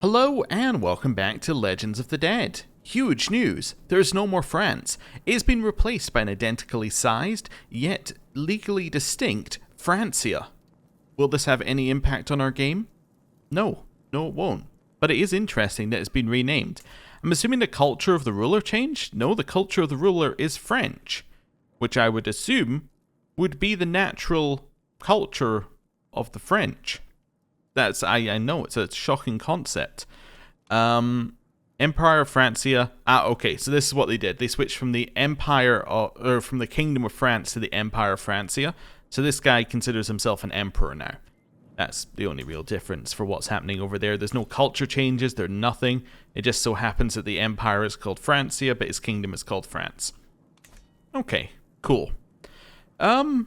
Hello and welcome back to Legends of the Dead. Huge news, there's no more France. It's been replaced by an identically sized, yet legally distinct, Francia. Will this have any impact on our game? No, it won't. But it is interesting that it's been renamed. I'm assuming the culture of the ruler changed? No, the culture of the ruler is French, which I would assume would be the natural culture of the French. I know, it's a shocking concept. Empire of Francia. Okay, so this is what they did. They switched from the from the Kingdom of France to the Empire of Francia. So this guy considers himself an emperor now. That's the only real difference for what's happening over there. There's no culture changes, there's nothing. It just so happens that the empire is called Francia, but his kingdom is called France. Okay, cool. In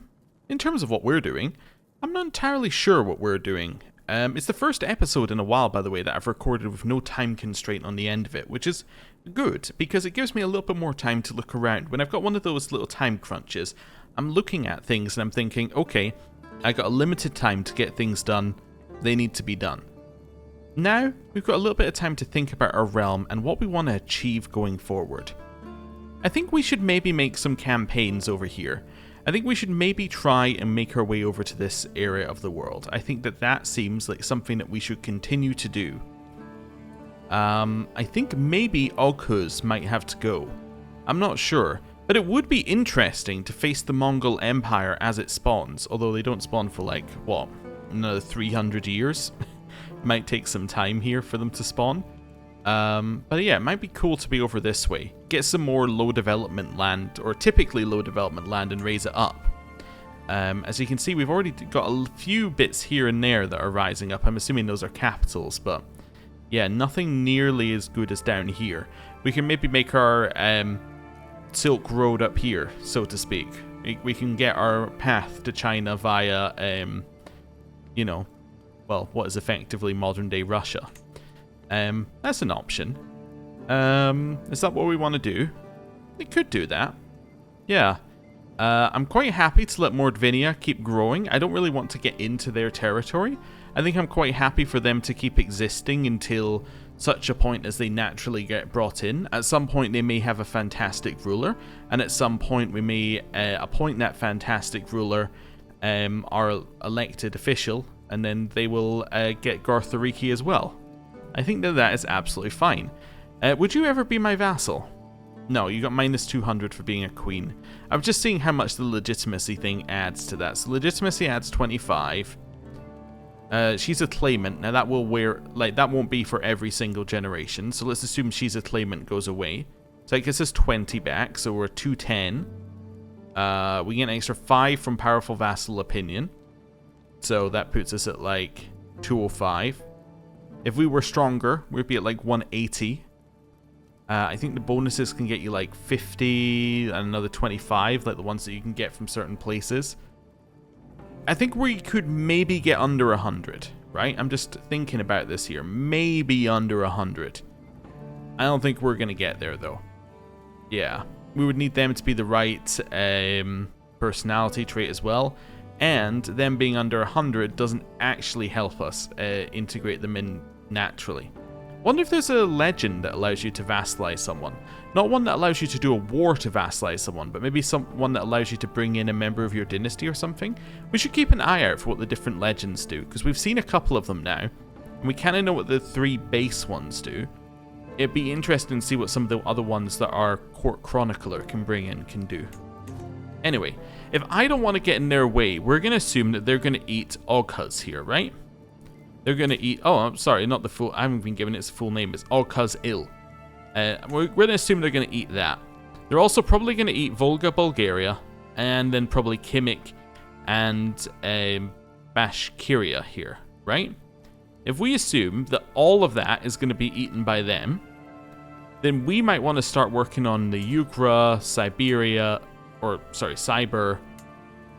terms of what we're doing, I'm not entirely sure what we're doing. It's the first episode in a while, by the way, that I've recorded with no time constraint on the end of it, which is good, because it gives me a little bit more time to look around. When I've got one of those little time crunches, I'm looking at things and I'm thinking, okay, I got a limited time to get things done. They need to be done. Now, we've got a little bit of time to think about our realm and what we want to achieve going forward. I think we should maybe make some campaigns over here. I think we should maybe try and make our way over to this area of the world. I think that seems like something that we should continue to do. I think maybe Oghuz might have to go. I'm not sure, but it would be interesting to face the Mongol Empire as it spawns, although they don't spawn for like, what, another 300 years? Might take some time here for them to spawn. But yeah, it might be cool to be over this way. Get some more low development land, or typically low development land, and raise it up. As you can see, we've already got a few bits here and there that are rising up. I'm assuming those are capitals, but yeah, nothing nearly as good as down here. We can maybe make our Silk Road up here, so to speak. We can get our path to China via, well, what is effectively modern-day Russia. That's an option. Is that what we want to do? We could do that. Yeah. I'm quite happy to let Mordvinia keep growing. I don't really want to get into their territory. I think I'm quite happy for them to keep existing until such a point as they naturally get brought in. At some point they may have a fantastic ruler, and at some point we may appoint that fantastic ruler, our elected official, and then they will get Garthariki as well. I think that is absolutely fine. Would you ever be my vassal? No, you got minus 200 for being a queen. I'm just seeing how much the legitimacy thing adds to that. So legitimacy adds 25. She's a claimant. Now that that won't be for every single generation. So let's assume she's a claimant goes away. So that gets us 20 back. So we're 210. We get an extra 5 from powerful vassal opinion. So that puts us at like 205. If we were stronger, we'd be at like 180. I think the bonuses can get you like 50 and another 25, like the ones that you can get from certain places. I think we could maybe get under 100, right? I'm just thinking about this here. Maybe under 100. I don't think we're going to get there, though. Yeah. We would need them to be the right personality trait as well. And them being under 100 doesn't actually help us integrate them in naturally. Wonder if there's a legend that allows you to vassalize someone. Not one that allows you to do a war to vassalize someone, but maybe one that allows you to bring in a member of your dynasty or something. We should keep an eye out for what the different legends do, because we've seen a couple of them now, and we kind of know what the 3 base ones do. It'd be interesting to see what some of the other ones that our court chronicler can bring in can do. Anyway, if I don't want to get in their way, we're going to assume that they're going to eat Oghuz here, right? They're going to eat... Oh, I'm sorry, not the full... I haven't been given its full name. It's Oghuz-il. We're going to assume they're going to eat that. They're also probably going to eat Volga, Bulgaria, and then probably Kimik and Bashkiria here, right? If we assume that all of that is going to be eaten by them, then we might want to start working on the Ukra, Siberia... Cyber.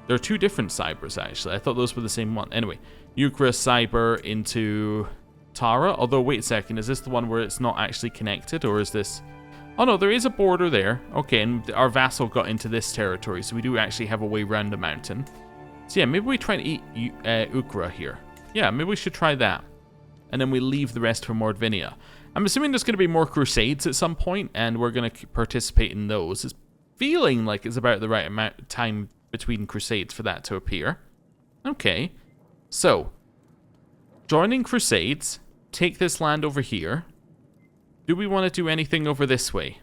There are 2 different Cybers, actually. I thought those were the same one. Anyway, Ukra, Cyber into Tara. Although, wait a second. Is this the one where it's not actually connected? Or is this... Oh, no, there is a border there. Okay, and our vassal got into this territory. So we do actually have a way around the mountain. So yeah, maybe we try and eat Ukra here. Yeah, maybe we should try that. and then we leave the rest for Mordvinia. I'm assuming there's going to be more Crusades at some point, and we're going to participate in those. It's feeling like it's about the right amount of time between Crusades for that to appear. Okay, so, joining Crusades, take this land over here. Do we want to do anything over this way?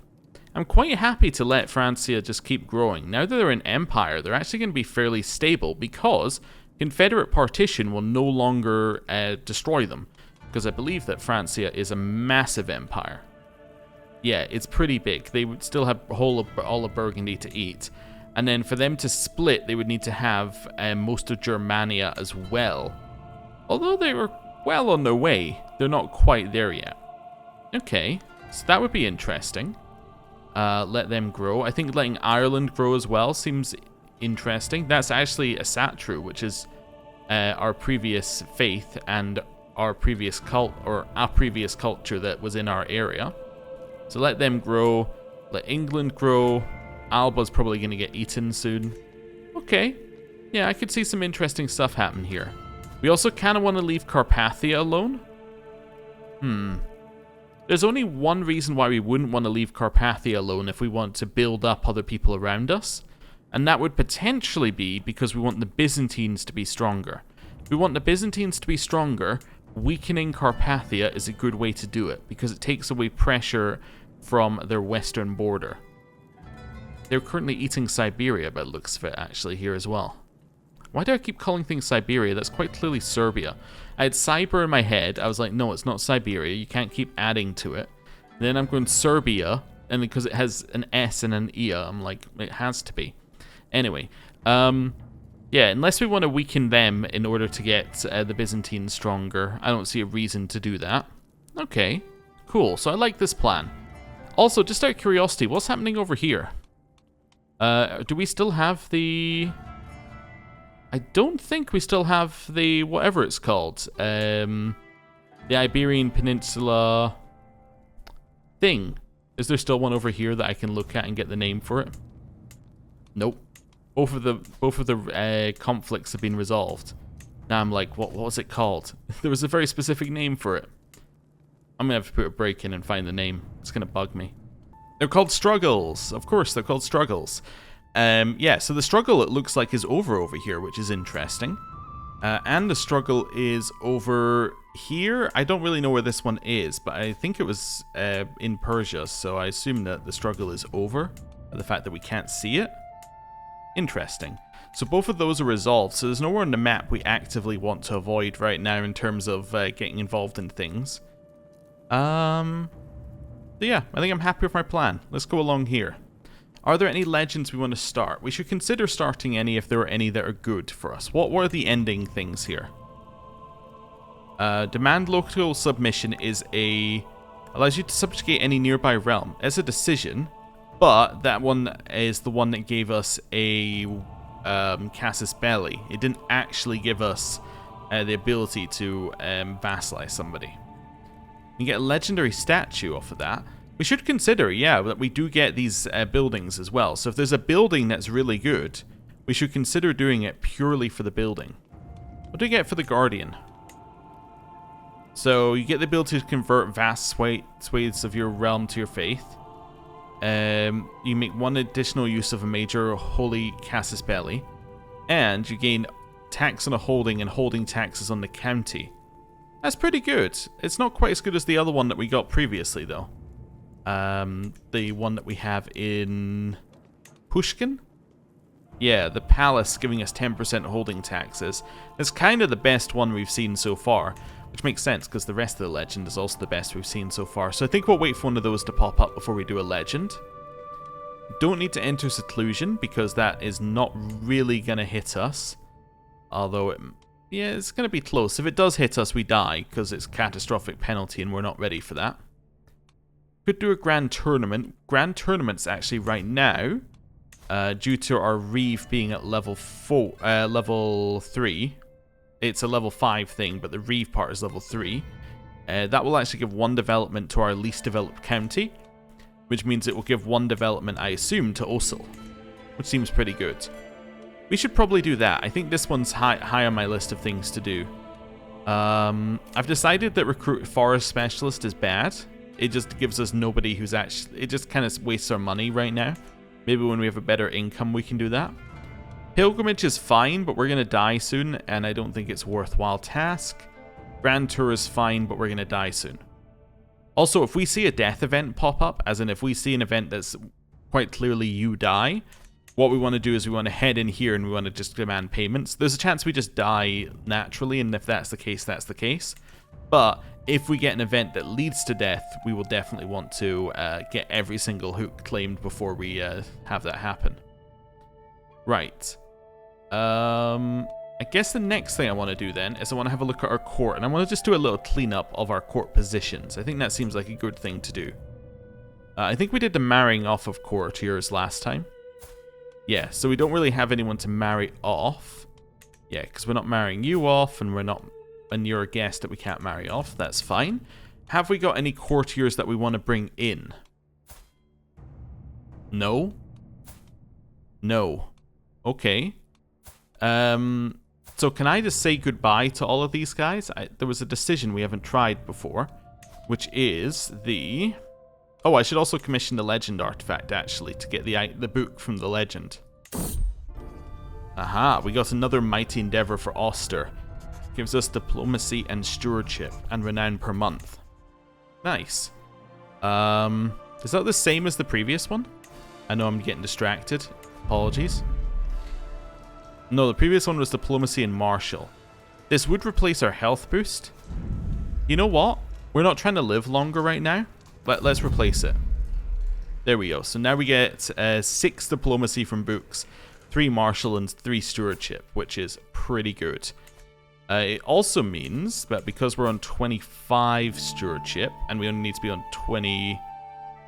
I'm quite happy to let Francia just keep growing. Now that they're an empire, they're actually going to be fairly stable because Confederate partition will no longer destroy them. Because I believe that Francia is a massive empire. Yeah, it's pretty big. They would still have all of Burgundy to eat. And then for them to split, they would need to have most of Germania as well. Although they were well on their way, they're not quite there yet. Okay, so that would be interesting. Let them grow. I think letting Ireland grow as well seems interesting. That's actually a Satru, which is our previous faith and our previous cult, or our previous culture that was in our area. So let them grow. Let England grow. Alba's probably going to get eaten soon. Okay. Yeah, I could see some interesting stuff happen here. We also kind of want to leave Carpathia alone. There's only one reason why we wouldn't want to leave Carpathia alone if we want to build up other people around us. And that would potentially be because we want the Byzantines to be stronger. If we want the Byzantines to be stronger, weakening Carpathia is a good way to do it, because it takes away pressure from their western border. They're currently eating Siberia by the looks of it, actually, here as well. Why do I keep calling things Siberia? That's quite clearly Serbia. I had Cyber in my head. I was like, no, it's not Siberia. You can't keep adding to it. And then I'm going Serbia, and because it has an S and an Ia, I'm like, it has to be. Anyway, yeah, unless we want to weaken them in order to get the Byzantines stronger, I don't see a reason to do that. Okay, cool. So I like this plan. Also, just out of curiosity, what's happening over here? Do we still have the... I don't think we still have the... whatever it's called. The Iberian Peninsula thing. Is there still one over here that I can look at and get the name for it? Nope. Both of the conflicts have been resolved. Now I'm like, what was it called? There was a very specific name for it. I'm going to have to put a break in and find the name. It's going to bug me. They're called struggles. Of course, they're called struggles. Yeah, so the struggle, it looks like, is over here, which is interesting. And the struggle is over here. I don't really know where this one is, but I think it was in Persia, so I assume that the struggle is over. The fact that we can't see it. Interesting. So both of those are resolved, so there's nowhere on the map we actively want to avoid right now in terms of getting involved in things. So yeah, I think I'm happy with my plan. Let's go along here. Are there any legends we want to start? We should consider starting any if there are any that are good for us. What were the ending things here? Demand local submission is allows you to subjugate any nearby realm. As a decision, but that one is the one that gave us a casus belli. It didn't actually give us the ability to vassalize somebody. You get a legendary statue off of that. We should consider, yeah, that we do get these buildings as well. So if there's a building that's really good, we should consider doing it purely for the building. What do you get for the Guardian? So you get the ability to convert vast swathes of your realm to your faith. You make one additional use of a major holy casus belli. And you gain tax on a holding and holding taxes on the county. That's pretty good. It's not quite as good as the other one that we got previously, though. The one that we have in Pushkin? Yeah, the palace giving us 10% holding taxes. It's kind of the best one we've seen so far, which makes sense because the rest of the legend is also the best we've seen so far. So I think we'll wait for one of those to pop up before we do a legend. Don't need to enter seclusion because that is not really going to hit us. Although, yeah, it's going to be close. If it does hit us, we die because it's catastrophic penalty and we're not ready for that. Could do a grand tournament. Grand tournaments actually right now, due to our Reeve being at level 3. It's a level 5 thing, but the Reeve part is level 3. That will actually give 1 development to our least developed county, which means it will give 1 development, I assume, to Osil, which seems pretty good. We should probably do that. I think this one's high on my list of things to do. I've decided that recruit forest specialist is bad. It just gives us nobody who's actually... It just kind of wastes our money right now. Maybe when we have a better income we can do that. Pilgrimage is fine, but we're going to die soon, and I don't think it's a worthwhile task. Grand Tour is fine, but we're going to die soon. Also, if we see a death event pop up, as in if we see an event that's quite clearly you die, what we want to do is we want to head in here and we want to just demand payments. There's a chance we just die naturally, and if that's the case, that's the case. But if we get an event that leads to death, we will definitely want to get every single hook claimed before we have that happen. Right. I guess the next thing I want to do then is I want to have a look at our court, and I want to just do a little cleanup of our court positions. I think that seems like a good thing to do. I think we did the marrying off of courtiers last time. Yeah, so we don't really have anyone to marry off. Yeah, because we're not marrying you off, and you're a guest that we can't marry off. That's fine. Have we got any courtiers that we want to bring in? No. No. Okay. So can I just say goodbye to all of these guys? There was a decision we haven't tried before, which is the... Oh, I should also commission the legend artifact, actually, to get the book from the legend. Aha, we got another mighty endeavor for Oster. Gives us diplomacy and stewardship and renown per month. Nice. Is that the same as the previous one? I know I'm getting distracted. Apologies. No, the previous one was diplomacy and martial. This would replace our health boost. You know what? We're not trying to live longer right now. Let's replace it. There we go. So now we get 6 diplomacy from books, 3 martial, and 3 stewardship, which is pretty good. It also means that because we're on 25 stewardship, and we only need to be on 20...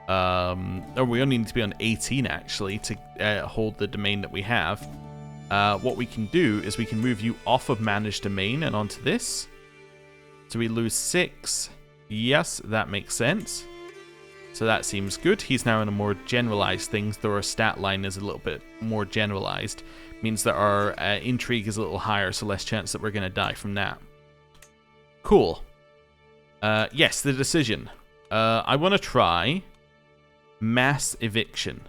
or we only need to be on 18, actually, to hold the domain that we have. What we can do is we can move you off of managed domain and onto this. So we lose 6. Yes, that makes sense. So that seems good. He's now in a more generalized thing, though our stat line is a little bit more generalized. Means that our intrigue is a little higher, so less chance that we're going to die from that. Cool. Yes, the decision. I want to try mass eviction.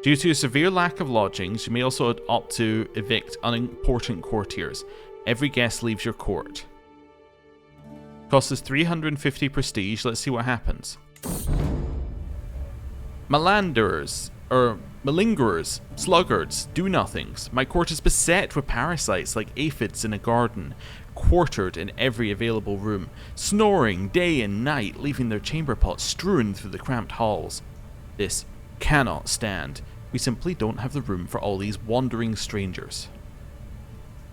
Due to a severe lack of lodgings, you may also opt to evict unimportant courtiers. Every guest leaves your court. Costs us 350 prestige. Let's see what happens. Malanderers, or malingerers, sluggards, do-nothings. My court is beset with parasites like aphids in a garden, quartered in every available room, snoring day and night, leaving their chamber pots strewn through the cramped halls. This cannot stand. We simply don't have the room for all these wandering strangers.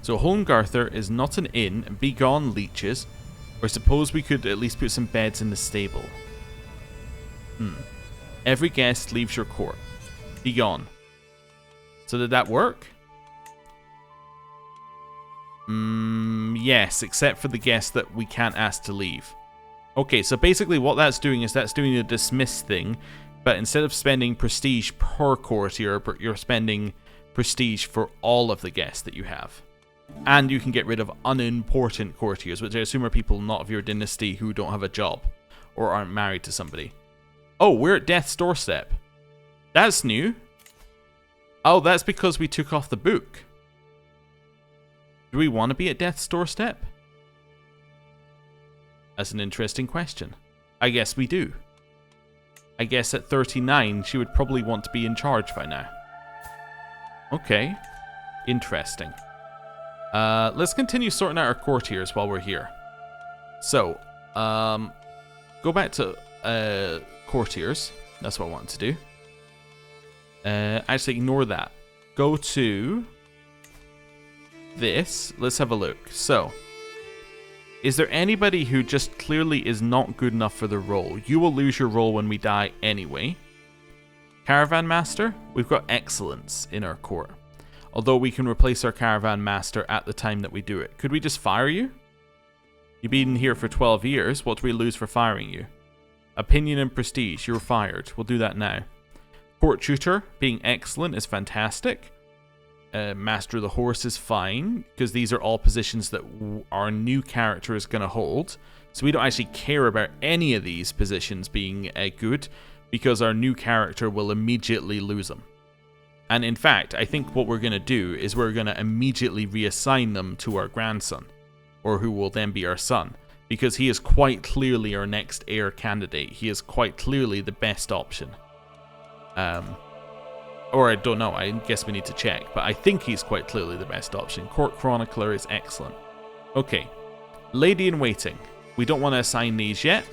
So Holmgarther is not an inn. Begone, leeches. Or suppose we could at least put some beds in the stable. Every guest leaves your court. Begone. So did that work? Yes, except for the guest that we can't ask to leave. Okay, so basically what that's doing is that's doing a dismiss thing, but instead of spending prestige per courtier, you're spending prestige for all of the guests that you have. And you can get rid of unimportant courtiers, which I assume are people not of your dynasty who don't have a job or aren't married to somebody. Oh, we're at death's doorstep. That's new. Oh, that's because we took off the book. Do we want to be at death's doorstep? That's an interesting question. I guess we do. I guess at 39, she would probably want to be in charge by now. Okay. Interesting. Let's continue sorting out our courtiers while we're here. So, go back to courtiers. That's what I wanted to do. Actually, ignore that. Go to this. Let's have a look. So, is there anybody who just clearly is not good enough for the role? You will lose your role when we die anyway. Caravan Master? We've got excellence in our court. Although we can replace our Caravan Master at the time that we do it. Could we just fire you? You've been here for 12 years. What do we lose for firing you? Opinion and prestige. You're fired. We'll do that now. Court Tutor, being excellent, is fantastic. Master of the Horse is fine, because these are all positions that our new character is going to hold. So we don't actually care about any of these positions being good, because our new character will immediately lose them. And in fact, I think what we're going to do is we're going to immediately reassign them to our grandson, or who will then be our son, because he is quite clearly our next heir candidate. He is quite clearly the best option. Or I don't know, I guess we need to check, but I think he's quite clearly the best option. Court Chronicler is excellent. Okay, Lady in Waiting. We don't want to assign these yet,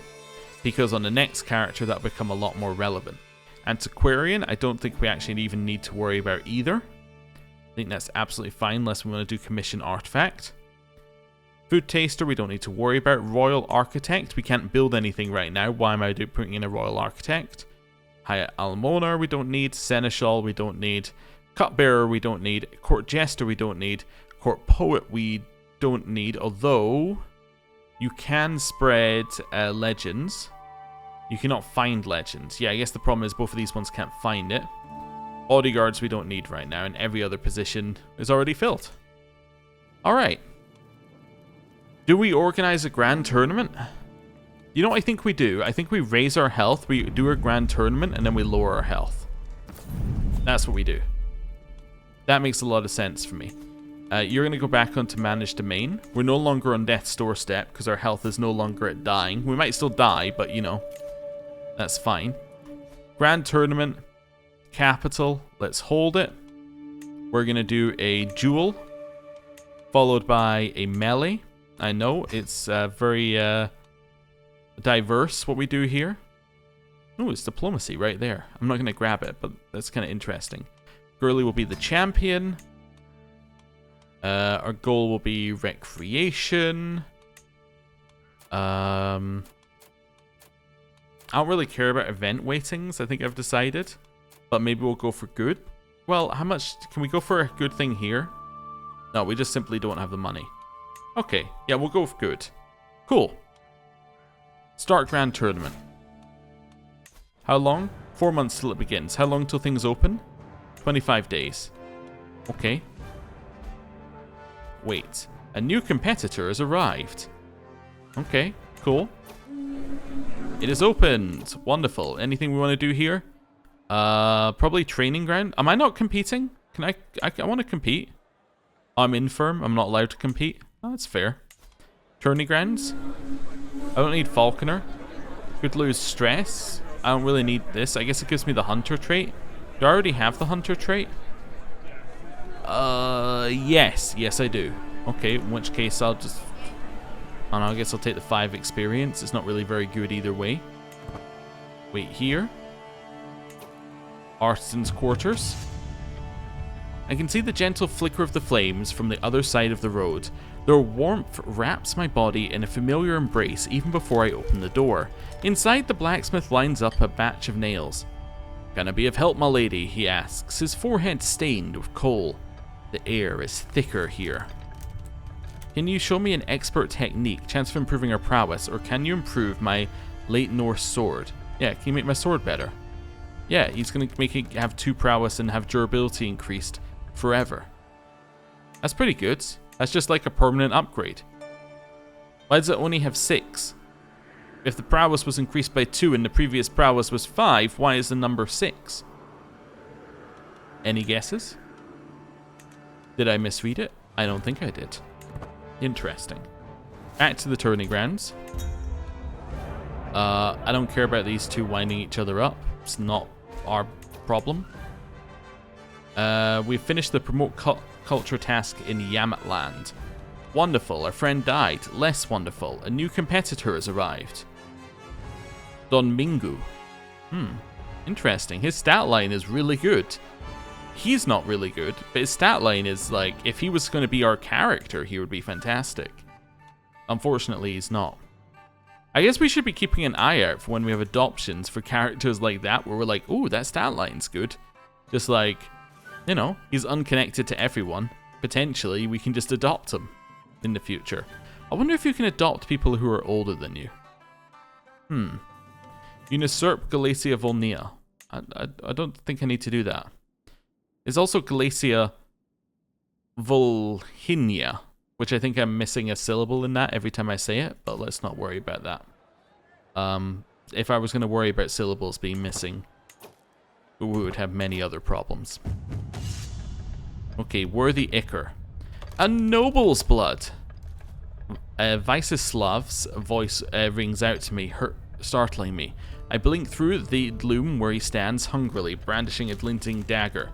because on the next character that'll become a lot more relevant. Antiquarian, I don't think we actually even need to worry about either. I think that's absolutely fine unless we want to do Commission Artifact. Food Taster, we don't need to worry about. Royal Architect, we can't build anything right now. Why am I putting in a Royal Architect? High Almoner, we don't need. Seneschal, we don't need. Cupbearer, we don't need. Court Jester, we don't need. Court Poet, we don't need. Although, you can spread legends. You cannot find legends. Yeah, I guess the problem is both of these ones can't find it. Bodyguards we don't need right now, and every other position is already filled. Alright. Do we organize a grand tournament? You know what I think we do? I think we raise our health, we do a grand tournament, and then we lower our health. That's what we do. That makes a lot of sense for me. You're going to go back onto Manage Domain. We're no longer on Death's Doorstep, because our health is no longer at dying. We might still die, but you know, that's fine. Grand Tournament. Capital. Let's hold it. We're going to do a duel, followed by a melee. I know, it's very diverse what we do here. Oh, it's diplomacy right there. I'm not going to grab it, but that's kind of interesting. Gurley will be the champion. Our goal will be recreation. I don't really care about event weightings, I think I've decided. But maybe we'll go for good. Well, how much? Can we go for a good thing here? No, we just simply don't have the money. Okay, yeah, we'll go for good. Cool. Start Grand Tournament. How long? 4 months till it begins. How long till things open? 25 days. Okay. Wait. A new competitor has arrived. Okay, cool. It is opened. Wonderful. Anything we want to do here? Probably training ground. Am I not competing? Can I want to compete. I'm infirm. I'm not allowed to compete. Oh, that's fair. Tourney grounds. I don't need Falconer. Could lose stress. I don't really need this. I guess it gives me the hunter trait. Do I already have the hunter trait? Yes. Yes, I do. Okay, in which case I'll just... I don't know, I guess I'll take the 5 experience. It's not really very good either way. Wait, here. Artisan's Quarters. I can see the gentle flicker of the flames from the other side of the road. Their warmth wraps my body in a familiar embrace even before I open the door. Inside, the blacksmith lines up a batch of nails. "Can I be of help, my lady?" he asks, his forehead stained with coal. The air is thicker here. "Can you show me an expert technique, chance of improving our prowess, or can you improve my late Norse sword?" Yeah, can you make my sword better? Yeah, he's going to make it have 2 prowess and have durability increased forever. That's pretty good. That's just like a permanent upgrade. Why does it only have 6? If the prowess was increased by 2 and the previous prowess was 5, why is the number 6? Any guesses? Did I misread it? I don't think I did. Interesting. Back to the tourney grounds. I don't care about these 2 winding each other up. It's not our problem. We've finished the promote culture task in Yamatland. Wonderful, our friend died. Less wonderful, a new competitor has arrived. Don Mingu. Interesting. His stat line is really good. He's not really good, but his stat line is like, if he was going to be our character, he would be fantastic. Unfortunately, he's not. I guess we should be keeping an eye out for when we have adoptions for characters like that, where we're like, ooh, that stat line's good. Just like, you know, he's unconnected to everyone. Potentially, we can just adopt him in the future. I wonder if you can adopt people who are older than you. Usurp Galacia Volnea. I don't think I need to do that. Is also Galacia Volhynia, which I think I'm missing a syllable in that every time I say it, but let's not worry about that. If I was going to worry about syllables being missing, we would have many other problems. Okay, worthy Ichor. A noble's blood! Viceslav's voice rings out to me, startling me. I blink through the gloom where he stands hungrily, brandishing a glinting dagger.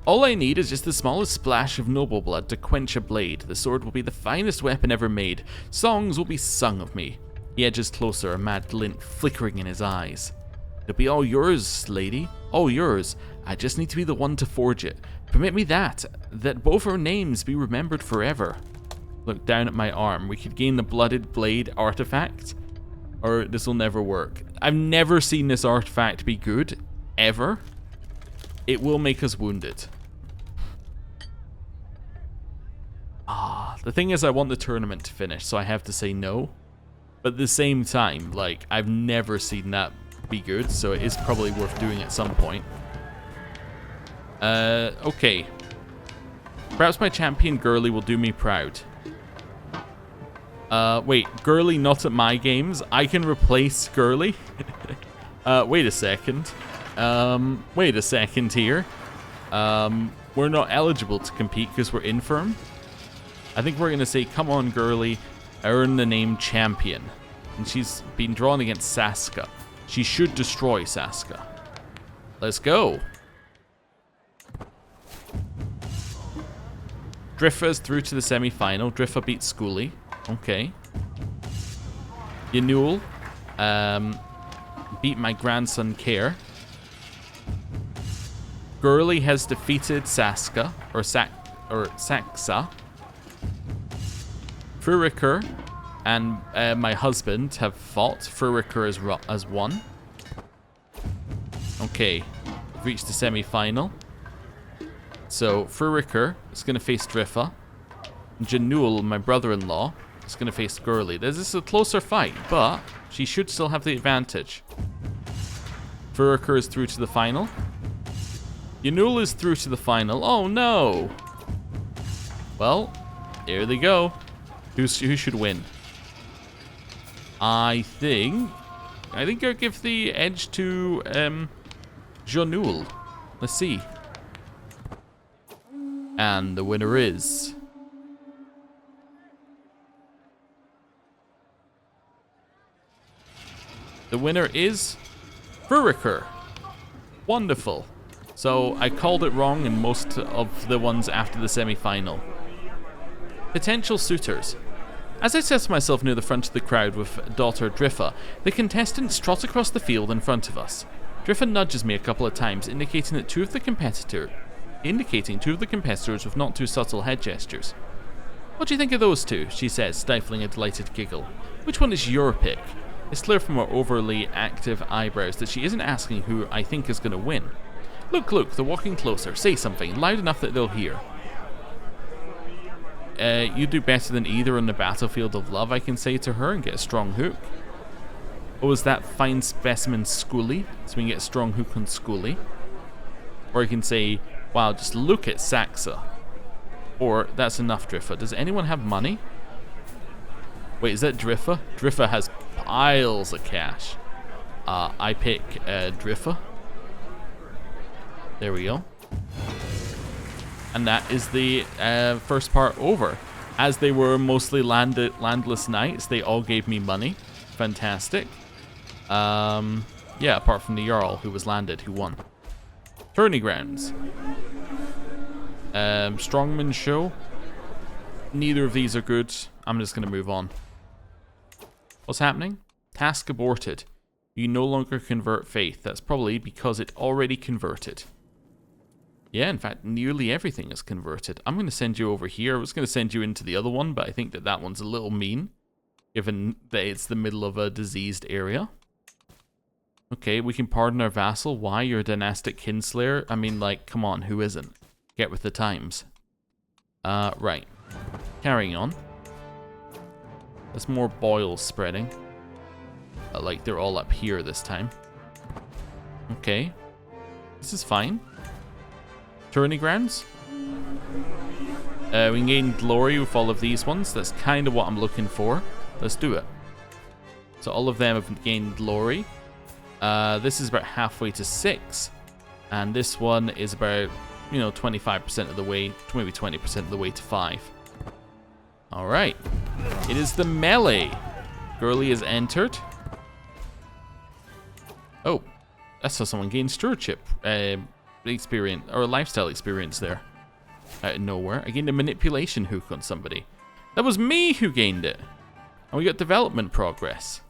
All I need is just the smallest splash of noble blood to quench a blade. The sword will be the finest weapon ever made. Songs will be sung of me. He edges closer, a mad glint flickering in his eyes. It'll be all yours, lady. All yours. I just need to be the one to forge it. Permit me that both our names be remembered forever. Look down at my arm. We could gain the blooded blade artifact, or this will never work. I've never seen this artifact be good, ever. It will make us wounded. The thing is, I want the tournament to finish, so I have to say no. But at the same time, like, I've never seen that be good, so it is probably worth doing at some point. Okay. Perhaps my champion Girly will do me proud. Wait, Girly not at my games? I can replace Girly? Wait a second. Wait a second here. We're not eligible to compete because we're infirm. I think we're going to say, come on, Girly, earn the name champion. And she's been drawn against Saska. She should destroy Saska. Let's go. Driffa's through to the semi-final. Driffa beats Schooly. Okay. Yanul beat my grandson Care. Girly has defeated Saska, or Saxa. Fruriker and my husband have fought. Fruriker has won. Okay, we've reached the semi-final. So Fruriker is going to face Driffa. Janul, my brother-in-law, is going to face Girly. This is a closer fight, but she should still have the advantage. Fruriker is through to the final. Yanul is through to the final. Oh no! Well, here they go. Who should win? I think I'll give the edge to Janul. Let's see. And the winner is Fruriker. Wonderful. So I called it wrong in most of the ones after the semi-final. Potential suitors. As I set myself near the front of the crowd with daughter Driffa, the contestants trot across the field in front of us. Driffa nudges me a couple of times, indicating two of the competitors with not too subtle head gestures. What do you think of those two? She says, stifling a delighted giggle. Which one is your pick? It's clear from her overly active eyebrows that she isn't asking who I think is going to win. Look, they're walking closer. Say something, loud enough that they'll hear. You do better than either on the battlefield of love, I can say to her and get a strong hook. Oh, is that fine specimen Schooly? So we can get a strong hook on Schooly. Or you can say, wow, just look at Saxa. Or, that's enough, Driffa. Does anyone have money? Wait, is that Driffa? Driffa has piles of cash. I pick Driffa. There we go. And that is the first part over. As they were mostly landless knights, they all gave me money. Fantastic. Yeah, apart from the Jarl, who was landed, who won. Tourney grounds. Strongman show. Neither of these are good. I'm just going to move on. What's happening? Task aborted. You no longer convert faith. That's probably because it already converted. Yeah, in fact, nearly everything is converted. I'm going to send you over here. I was going to send you into the other one, but I think that one's a little mean, given that it's the middle of a diseased area. Okay, we can pardon our vassal. Why? You're a dynastic kinslayer? I mean, like, come on, who isn't? Get with the times. Right. Carrying on. There's more boils spreading. Like, they're all up here this time. Okay. This is fine. Tourney grounds? We can gain glory with all of these ones. That's kind of what I'm looking for. Let's do it. So all of them have gained glory. This is about halfway to 6. And this one is about, 25% of the way, maybe 20% of the way to 5. Alright. It is the melee. Girly is entered. Oh, I saw someone gain stewardship experience, or lifestyle experience there. Out of nowhere. I gained a manipulation hook on somebody. That was me who gained it. And we got development progress.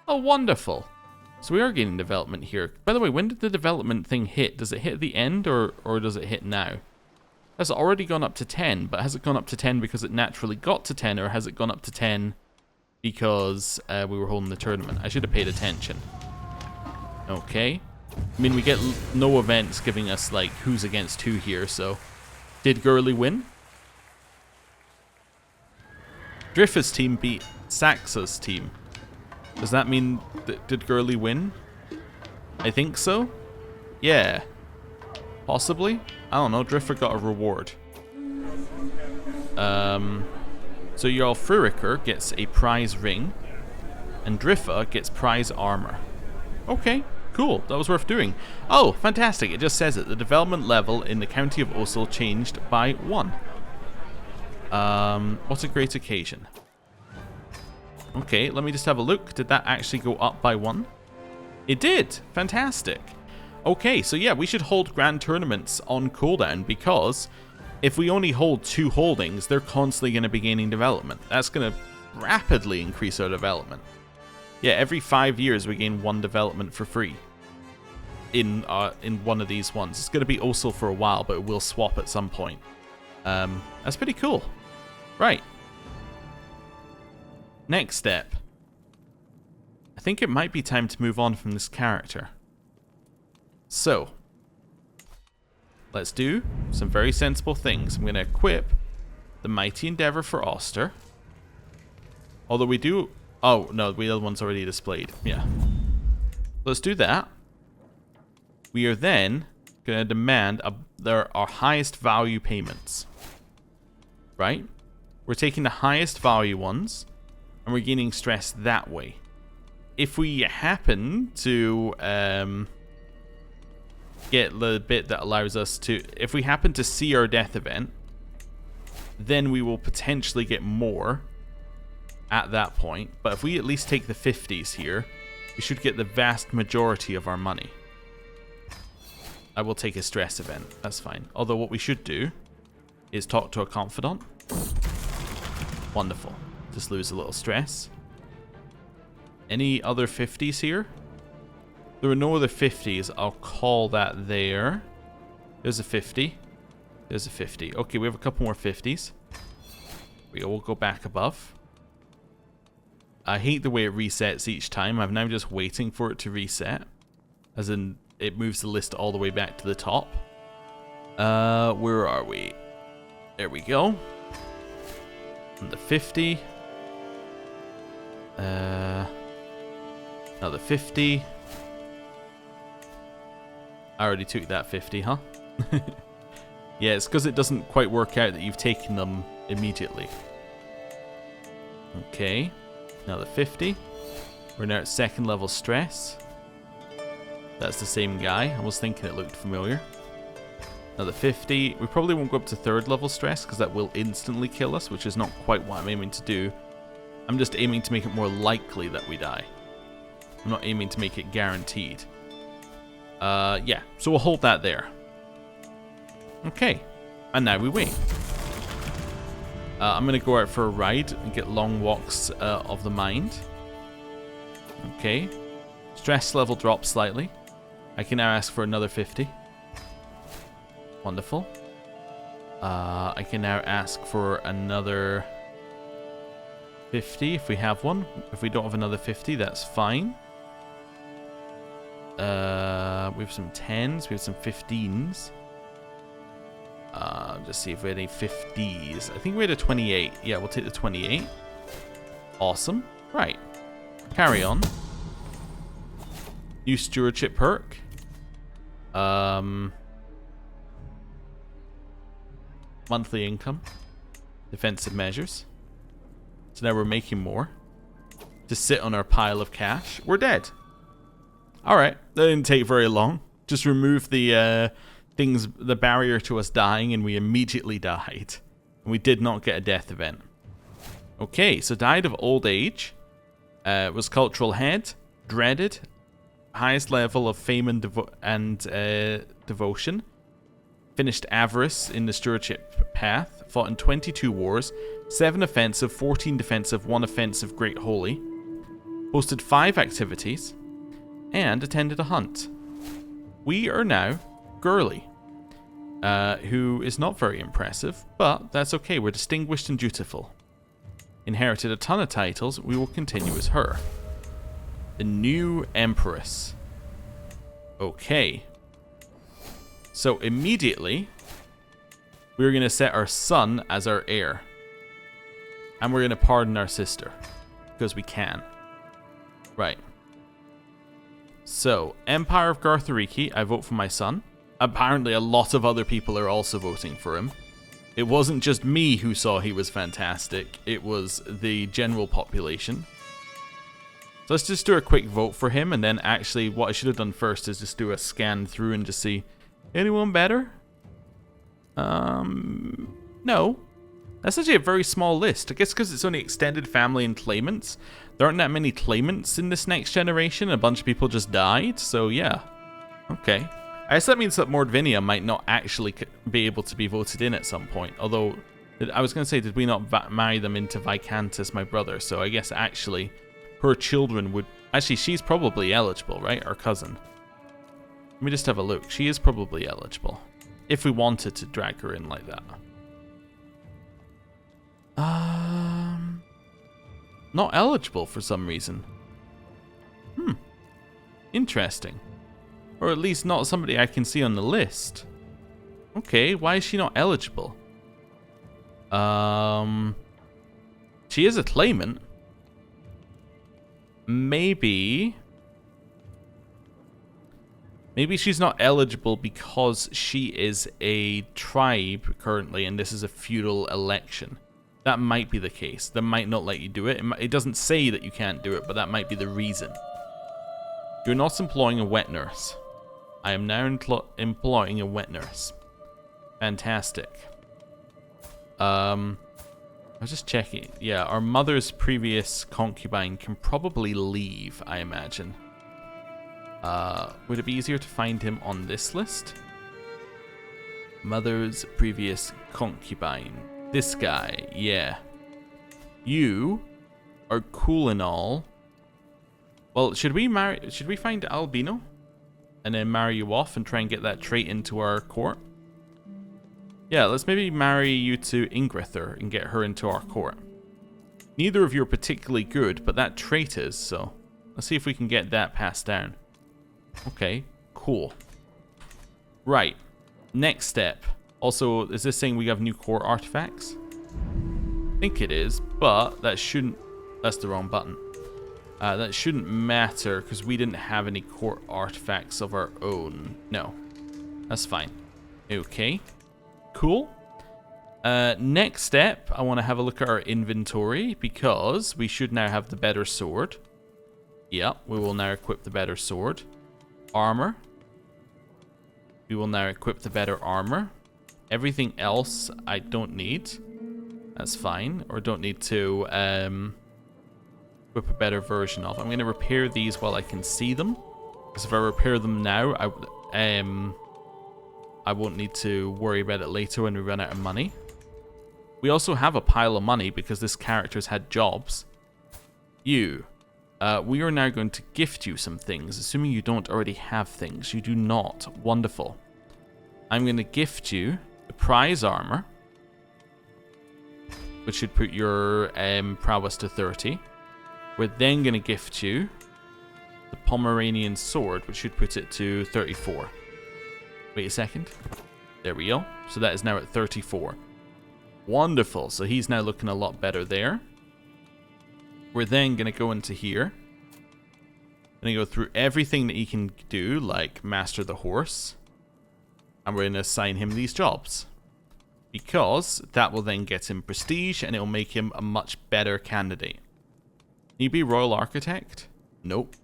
Oh, wonderful. So we are gaining development here. By the way, when did the development thing hit? Does it hit at the end or does it hit now? Has it already gone up to 10? But has it gone up to 10 because it naturally got to 10, or has it gone up to 10 because we were holding the tournament? I should have paid attention. Okay. I mean, we get no events giving us, like, who's against who here, so... Did Gurley win? Driffer's team beat Saxa's team. Does that mean... did Gurley win? I think so. Yeah. Possibly? I don't know. Driffer got a reward. So your Fruriker gets a prize ring. And Driffer gets prize armor. Okay. Cool, that was worth doing. Oh, fantastic, it just says it. The development level in the county of Osel changed by 1. What a great occasion. Okay, let me just have a look. Did that actually go up by 1? It did, fantastic. Okay, so yeah, we should hold grand tournaments on cooldown, because if we only hold 2 holdings, they're constantly going to be gaining development. That's going to rapidly increase our development. Yeah, every 5 years we gain 1 development for free. In one of these ones. It's going to be Osel for a while, but it will swap at some point. That's pretty cool. Right. Next step. I think it might be time to move on from this character. So, let's do some very sensible things. I'm going to equip the Mighty Endeavor for Oster. Although we do... Oh, no, the other one's already displayed. Yeah. Let's do that. We are then going to demand our highest value payments. Right? We're taking the highest value ones, and we're gaining stress that way. If we happen to get the bit that allows us to... If we happen to see our death event, then we will potentially get more at that point. But if we at least take the 50s here, we should get the vast majority of our money. I will take a stress event. That's fine. Although what we should do is talk to a confidant. Wonderful. Just lose a little stress. Any other 50s here? There are no other 50s. I'll call that there. There's a 50. There's a 50. Okay, we have a couple more 50s. We'll go back above. I hate the way it resets each time. I'm now just waiting for it to reset. As in, it moves the list all the way back to the top. Where are we? There we go. And the 50. Another 50. I already took that 50, huh? Yeah, it's because it doesn't quite work out that you've taken them immediately. Okay. Another 50. We're now at 2nd level stress. That's the same guy. I was thinking it looked familiar. Another 50. We probably won't go up to 3rd level stress because that will instantly kill us, which is not quite what I'm aiming to do. I'm just aiming to make it more likely that we die. I'm not aiming to make it guaranteed. Yeah, so we'll hold that there. Okay, and now we wait. I'm going to go out for a ride and get long walks of the mind. Okay, stress level drops slightly. I can now ask for another 50. Wonderful. I can now ask for another 50 if we have one. If we don't have another 50, that's fine. We have some 10s, we have some 15s. Just see if we had any 50s. I think we had a 28. Yeah, we'll take the 28. Awesome. Right. Carry on. New stewardship perk. Monthly income. defensive measures. So now we're making more to sit on our pile of cash. We're dead. Alright, that didn't take very long. Just remove the the barrier to us dying, and we immediately died. And we did not get a death event. Okay, so died of old age. Was cultural head. Dreaded. Highest level of fame and, devotion. Finished avarice in the stewardship path. Fought in 22 wars. 7 offensive, 14 defensive, 1 offensive, great holy. Hosted 5 activities. And attended a hunt. We are now Girly. Who is not very impressive, but that's okay. We're distinguished and dutiful. Inherited a ton of titles. We will continue as her. The new Empress. Okay. So immediately, we're going to set our son as our heir. And we're going to pardon our sister. Because we can. Right. So, Empire of Garthariki, I vote for my son. Apparently a lot of other people are also voting for him. It wasn't just me who saw he was fantastic, it was the general population. So let's just do a quick vote for him, and then actually what I should have done first is just do a scan through and just see, anyone better? No. That's actually a very small list. I guess because it's only extended family and claimants. There aren't that many claimants in this next generation. A bunch of people just died, so yeah. Okay. I guess that means that Mordvinia might not actually be able to be voted in at some point. Although, I was going to say, did we not marry them into Vicantus, my brother? So I guess actually, her children would... Actually, she's probably eligible, right? Our cousin. Let me just have a look. She is probably eligible. If we wanted to drag her in like that. Not eligible for some reason. Interesting. Or at least not somebody I can see on the list. Okay, why is she not eligible? She is a claimant. Maybe she's not eligible because she is a tribe currently and this is a feudal election. That might be the case. They might not let you do it. It doesn't say that you can't do it, but that might be the reason. You're not employing a wet nurse. I am now employing a wet nurse. Fantastic. I was just checking. Yeah, our mother's previous concubine can probably leave, I imagine. Would it be easier to find him on this list? Mother's previous concubine. This guy, yeah. You are cool and all. Well, should we find Albino? And then marry you off and try and get that trait into our court? Yeah, let's maybe marry you to Ingrither and get her into our court. Neither of you are particularly good, but that trait is, so let's see if we can get that passed down. Okay, cool. Right, next step. Also, is this saying we have new court artifacts? I think it is, but that shouldn't... That's the wrong button. That shouldn't matter because we didn't have any court artifacts of our own. No, that's fine. Okay, cool. Next step, I want to have a look at our inventory because we should now have the better sword. Yep, we will now equip the better sword. Armor. We will now equip the better armor. Everything else I don't need. That's fine. Or don't need to equip a better version of. I'm going to repair these while I can see them. Because if I repair them now, I won't need to worry about it later when we run out of money. We also have a pile of money because this character's had jobs. We are now going to gift you some things, assuming you don't already have things. You do not. Wonderful. I'm going to gift you the prize armor, which should put your prowess to 30. We're then going to gift you the Pomeranian sword, which should put it to 34. Wait a second. There we go. So that is now at 34. Wonderful. So he's now looking a lot better there. We're then going to go into here. Going to go through everything that he can do, like master the horse. And we're going to assign him these jobs. because that will then get him prestige and it will make him a much better candidate. Can you be Royal Architect? Nope.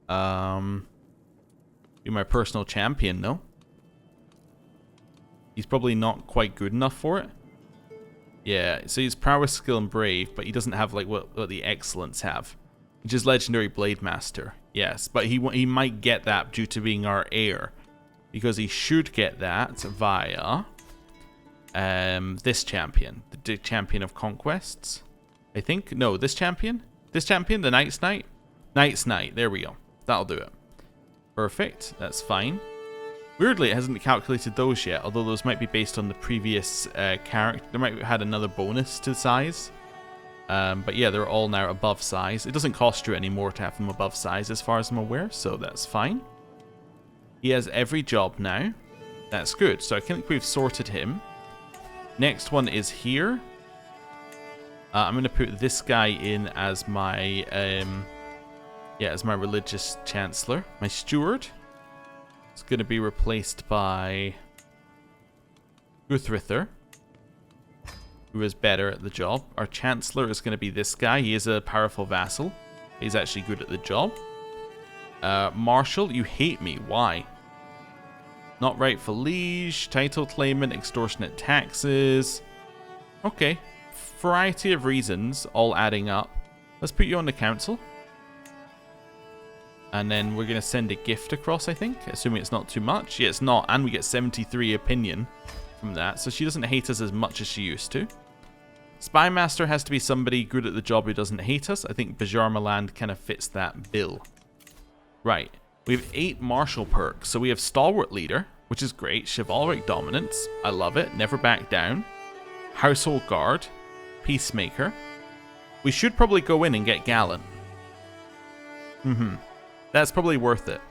Be my personal champion, no? He's probably not quite good enough for it. Yeah, so he's prowess, skill, and brave, but he doesn't have like what the excellence have, which is legendary blade master. Yes, but he might get that due to being our heir, because he should get that via this champion, the champion of conquests. I think no, this champion, the Knight's Knight, There we go. That'll do it. Perfect. That's fine. Weirdly, it hasn't calculated those yet, although those might be based on the previous character. They might have had another bonus to size. But yeah, they're all now above size. It doesn't cost you anymore to have them above size as far as I'm aware, so that's fine. He has every job now. That's good. So I think we've sorted him. Next one is here. I'm going to put this guy in as my as my religious chancellor. My steward. It's going to be replaced by Guthrither, who is better at the job. Our chancellor is going to be this guy. He is a powerful vassal. He's actually good at the job. Marshal, you hate me. Why? Not rightful liege, title claimant, extortionate taxes. Okay. Variety of reasons, all adding up. Let's put you on the council. And then we're going to send a gift across, I think. Assuming it's not too much. Yeah, it's not. And we get 73 opinion from that. So she doesn't hate us as much as she used to. Spy Master has to be somebody good at the job who doesn't hate us. I think Bajarmaland kind of fits that bill. Right. We have 8 martial perks. So we have Stalwart Leader, which is great. Chivalric Dominance. I love it. Never back down. Household Guard. Peacemaker. We should probably go in and get Gallant. That's probably worth it.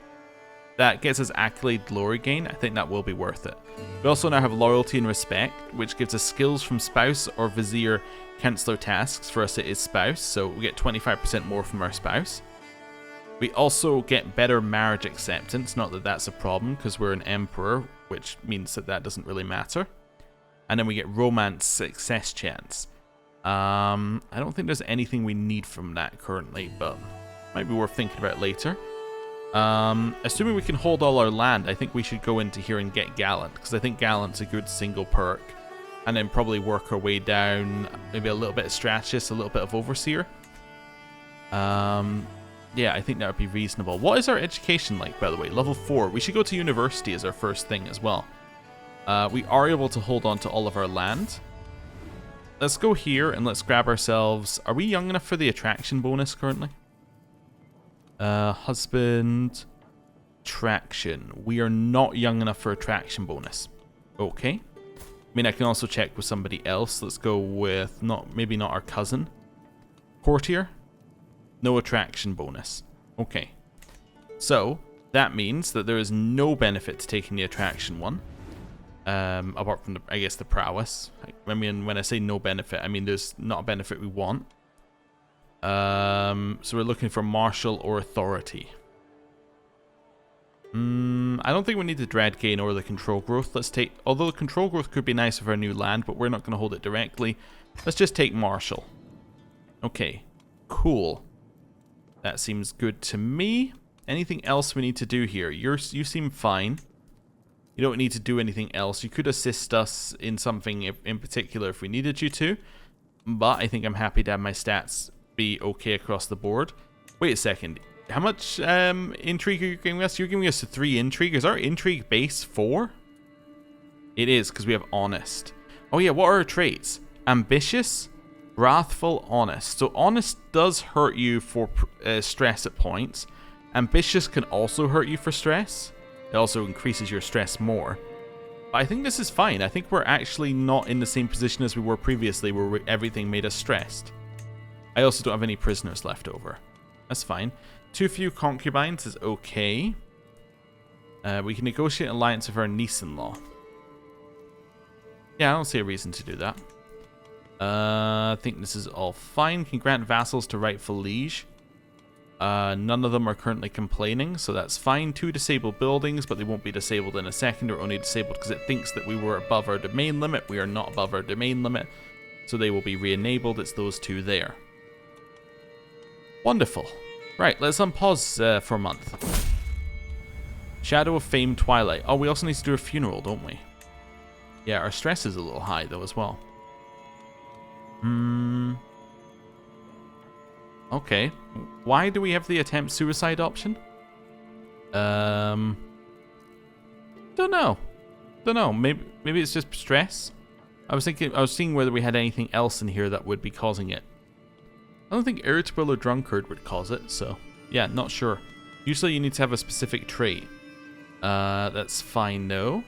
That gets us accolade glory gain. I think that will be worth it. We also now have loyalty and respect, which gives us skills from spouse or vizier counselor tasks. For us it is spouse, so we get 25% more from our spouse. We also get better marriage acceptance. Not that that's a problem, because we're an emperor, which means that that doesn't really matter. And then we get romance success chance. I don't think there's anything we need from that currently, but might be worth thinking about later. Assuming we can hold all our land, I think we should go into here and get Gallant, because I think Gallant's a good single perk. And then probably work our way down, maybe a little bit of Strategist, a little bit of Overseer. Yeah, I think that would be reasonable. What is our education like, by the way? Level 4. We should go to university as our first thing as well. We are able to hold on to all of our land. Let's go here and let's grab ourselves... Are we young enough for the attraction bonus currently? Husband... Attraction. We are not young enough for attraction bonus. Okay. I mean, I can also check with somebody else. Let's go with... maybe not our cousin. Courtier. No attraction bonus. Okay. So, that means that there is no benefit to taking the attraction one. Apart from, I guess, the prowess. I mean, when I say no benefit, I mean there's not a benefit we want. So we're looking for martial or authority. I don't think we need the dread gain or the control growth. Let's take... Although the control growth could be nice with our new land, but we're not going to hold it directly. Let's just take martial. Okay. Cool. That seems good to me. Anything else we need to do here? You seem fine. You don't need to do anything else. You could assist us in something in particular if we needed you to. But I think I'm happy to have my stats be okay across the board. Wait a second. How much intrigue are you giving us? You're giving us 3 intrigue. Is our intrigue base 4? It is, because we have honest. Oh yeah, what are our traits? Ambitious, wrathful, honest. So honest does hurt you for stress at points. Ambitious can also hurt you for stress. It also increases your stress more. But I think this is fine. I think we're actually not in the same position as we were previously, where everything made us stressed. I also don't have any prisoners left over. That's fine. Too few concubines is okay. We can negotiate an alliance with our niece-in-law. Yeah, I don't see a reason to do that. I think this is all fine. Can grant vassals to rightful liege. None of them are currently complaining, so that's fine. 2 disabled buildings, but they won't be disabled in a second. They're only disabled because it thinks that we were above our domain limit. We are not above our domain limit, so they will be re-enabled. It's those 2 there. Wonderful. Right, let's unpause for a month. Shadow of Fame Twilight. Oh, we also need to do a funeral, don't we? Yeah, our stress is a little high, though, as well. Okay. Why do we have the attempt suicide option? Don't know. Don't know. Maybe it's just stress. I was seeing whether we had anything else in here that would be causing it. I don't think irritable or drunkard would cause it, so yeah, not sure. Usually you need to have a specific trait. That's fine, no.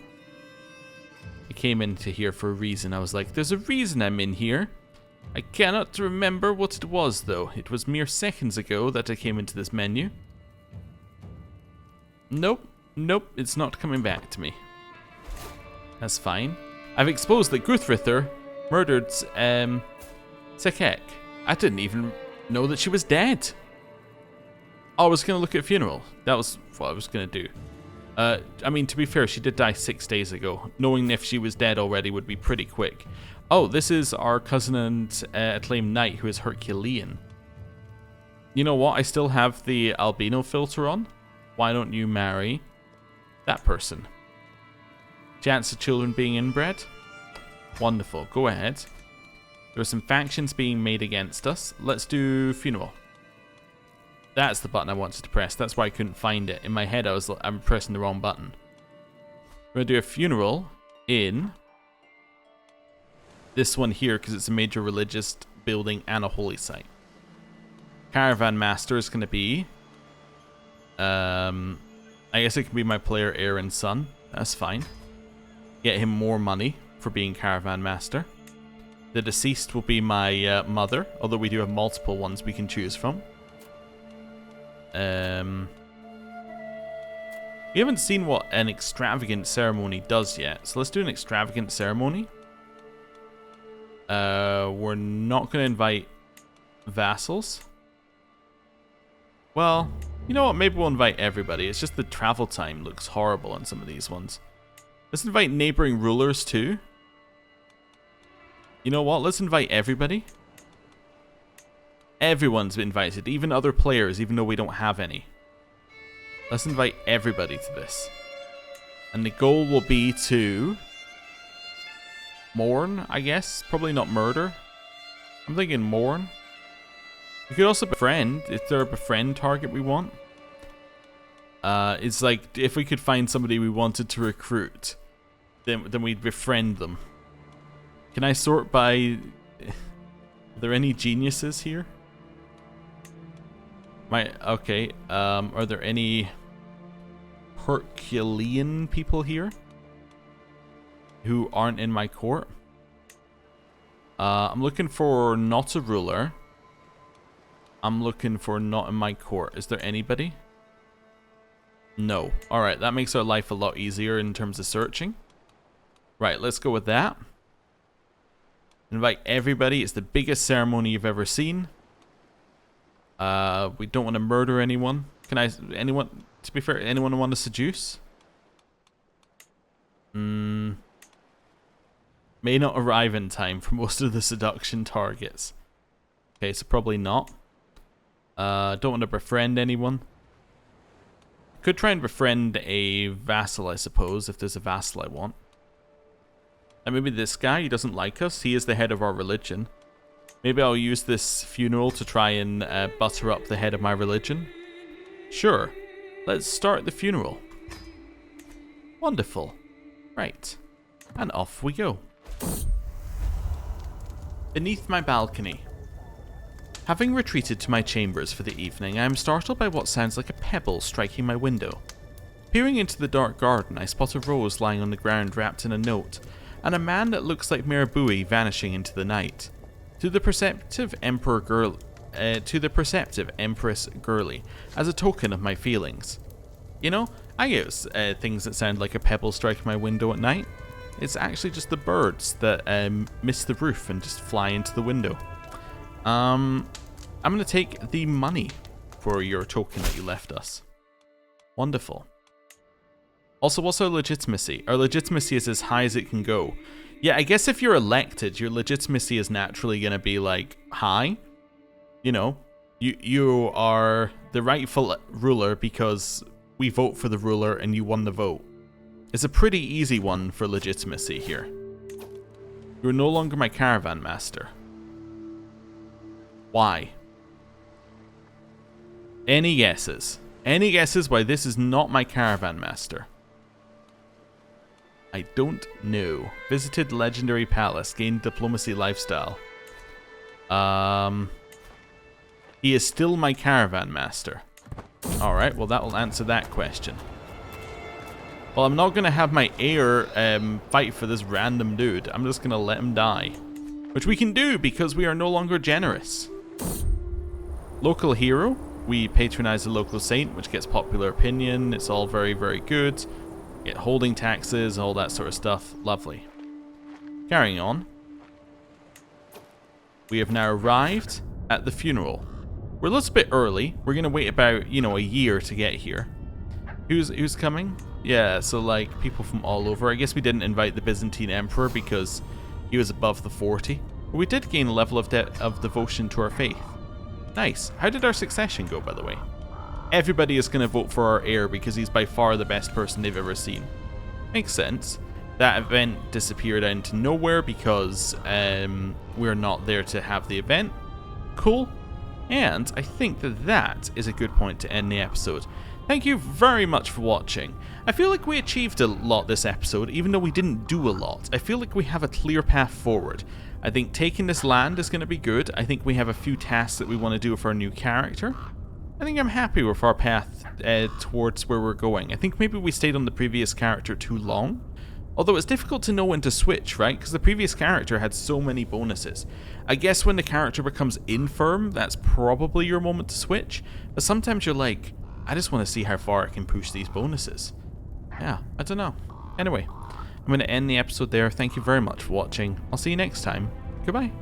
I came into here for a reason. I was like, there's a reason I'm in here. I cannot remember what it was, though. It was mere seconds ago that I came into this menu. Nope, it's not coming back to me. That's fine. I've exposed that Guthrither murdered Sekek. I didn't even know that she was dead. Oh, I was going to look at a funeral. That was what I was going to do. I mean, to be fair, she did die 6 days ago. Knowing if she was dead already would be pretty quick. Oh, this is our cousin and acclaimed knight who is Herculean. You know what? I still have the albino filter on. Why don't you marry that person? Chance of children being inbred? Wonderful. Go ahead. There are some factions being made against us. Let's do funeral. That's the button I wanted to press. That's why I couldn't find it. In my head, I'm pressing the wrong button. We're going to do a funeral in this one here because it's a major religious building and a holy site. Caravan Master is going to be... I guess it can be my player Aaron's son. That's fine. Get him more money for being Caravan Master. The deceased will be my mother, although we do have multiple ones we can choose from. We haven't seen what an extravagant ceremony does yet, so let's do an extravagant ceremony. We're not going to invite vassals. Well, you know what? Maybe we'll invite everybody. It's just the travel time looks horrible on some of these ones. Let's invite neighboring rulers too. You know what? Let's invite everybody. Everyone's been invited, even other players, even though we don't have any. Let's invite everybody to this. And the goal will be to mourn, I guess. Probably not murder. I'm thinking mourn. We could also befriend, if they're a befriend target we want. It's like, if we could find somebody we wanted to recruit, then we'd befriend them. Can I sort by... Are there any geniuses here? Okay, are there any Herculean people here who aren't in my court? I'm looking for not a ruler. I'm looking for not in my court. Is there anybody? No. Alright, that makes our life a lot easier in terms of searching. Right, let's go with that. Invite everybody. It's the biggest ceremony you've ever seen. We don't want to murder anyone. Anyone, to be fair, anyone want to seduce? May not arrive in time for most of the seduction targets. Okay, so probably not. Don't want to befriend anyone. Could try and befriend a vassal, I suppose, if there's a vassal I want. And maybe this guy, he doesn't like us. He is the head of our religion. Maybe I'll use this funeral to try and butter up the head of my religion. Sure. Let's start the funeral. Wonderful. Right. And off we go. Beneath my balcony. Having retreated to my chambers for the evening, I am startled by what sounds like a pebble striking my window. Peering into the dark garden, I spot a rose lying on the ground wrapped in a note, and a man that looks like Mirabui vanishing into the night. To the perceptive Empress Girly, as a token of my feelings. You know, I get things that sound like a pebble striking my window at night. It's actually just the birds that miss the roof and just fly into the window. I'm going to take the money. for your token that you left us. Wonderful. Also, what's our legitimacy? Our legitimacy is as high as it can go. Yeah, I guess if you're elected, your legitimacy is naturally going to be, like, high. You know, you are the rightful ruler because we vote for the ruler and you won the vote. It's a pretty easy one for legitimacy here. You're no longer my caravan master. Why? Any guesses? Any guesses why this is not my caravan master? I don't know. Visited legendary palace, gained diplomacy lifestyle. He is still my caravan master. Alright, well that will answer that question. Well, I'm not going to have my heir fight for this random dude. I'm just going to let him die. Which we can do because we are no longer generous. Local hero. We patronize the local saint, which gets popular opinion. It's all very, very good. Get holding taxes, all that sort of stuff. Lovely. Carrying on. We have now arrived at the funeral. We're a little bit early. We're going to wait about, you know, a year to get here. Who's coming? Yeah, so like people from all over. I guess we didn't invite the Byzantine Emperor because he was above the 40. But we did gain a level of devotion to our faith. Nice. How did our succession go, by the way? Everybody is going to vote for our heir because he's by far the best person they've ever seen. Makes sense. That event disappeared into nowhere because we're not there to have the event. Cool. And I think that is a good point to end the episode. Thank you very much for watching. I feel like we achieved a lot this episode, even though we didn't do a lot. I feel like we have a clear path forward. I think taking this land is going to be good. I think we have a few tasks that we want to do for our new character. I think I'm happy with our path towards where we're going. I think maybe we stayed on the previous character too long. Although it's difficult to know when to switch, right? Because the previous character had so many bonuses. I guess when the character becomes infirm, that's probably your moment to switch. But sometimes you're like, I just want to see how far I can push these bonuses. Yeah, I don't know. Anyway, I'm going to end the episode there. Thank you very much for watching. I'll see you next time. Goodbye.